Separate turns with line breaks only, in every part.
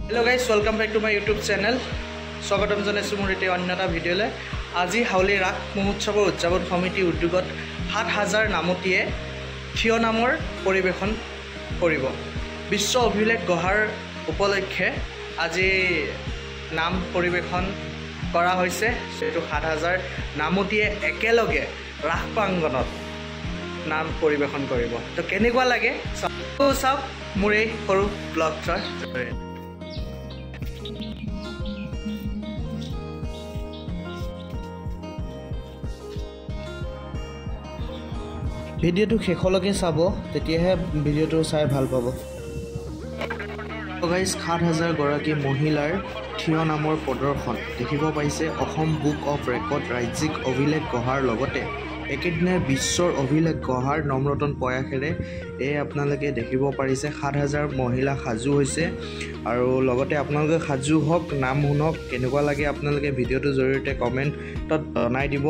Hello guys, welcome back to my YouTube channel. স্বাগতম জনাইছো মোৰ এটা অন্য এটা ভিডিঅ'লৈ। আজি হাউলি ৰাস মহোৎসৱৰ উদযাপন সমিতি উদ্যোগত ৭,০০০ নামতীয়ে থিয় নামৰ পৰিৱেশন কৰিব। বিশ্ব অভিলেখ গঢ়াৰ উপলক্ষে আজি নাম পৰিৱেশন কৰা হৈছে। সেইটো ৭,০০০ নামতীয়ে একেলগে ৰাস প্ৰাংগণত নাম পৰিৱেশন কৰিব। তো কেনেকুৱা লাগে চাওক মোৰ এই সৰু ব্লগটোৰ। ভিডিঅ'টো শেষলৈকে চাব, তেতিয়াহে ভিডিঅ'টো চাই ভাল পাব। গাইজ ৭,০০০ গৰাকী মহিলাৰ থিয় নামৰ প্ৰদৰ্শন দেখিব পাইছে। অসম বুক অফ ৰেকৰ্ড ৰাজ্যিক অভিলেখ গঢ়াৰ লগতে একেদিনে বিশ্বৰ অভিলেখ গঢ়াৰ নম্ৰতন প্ৰয়াসেৰে আপোনালোকে দেখিব পাৰিছে। ৭,০০০ মহিলা সাজু হৈছে আৰু লগতে আপোনালোকে সাজু হওক, নাম শুনক। কেনেকুৱা লাগে আপোনালোকে ভিডিঅ'টোৰ জৰিয়তে কমেণ্টত জনাই দিব।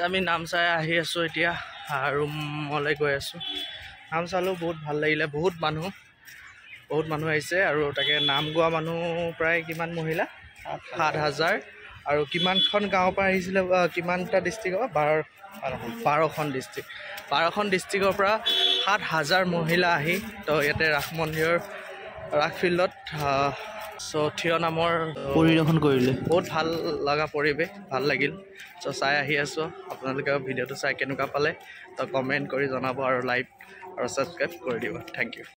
আমি নাম চাই আহি আছোঁ এতিয়া ৰুমলৈ গৈ আছোঁ। নাম চালোঁ, বহুত ভাল লাগিলে। বহুত মানুহ আহিছে আৰু তাকে নাম গোৱা মানুহ প্ৰায় কিমান মহিলা 7,000 আৰু কিমানখন গাঁৱৰ পৰা আহিছিলে, কিমানটা ডিষ্ট্ৰিক্টৰ 12খন ডিষ্ট্ৰিক্টৰ পৰা 7,000 মহিলা আহি তো ইয়াতে ৰাস মন্দিৰৰ ৰাস ফিল্ডত থিয় নামৰ পৰিদৰ্শন কৰিলে। বহুত ভাল লগা পৰিৱেশ, ভাল লাগিল। চাই আহি আছোঁ। আপোনালোকে ভিডিঅ'টো চাই কেনেকুৱা পালে তো কমেণ্ট কৰি জনাব আৰু লাইক আৰু ছাবস্ক্ৰাইব কৰি দিব। Thank U.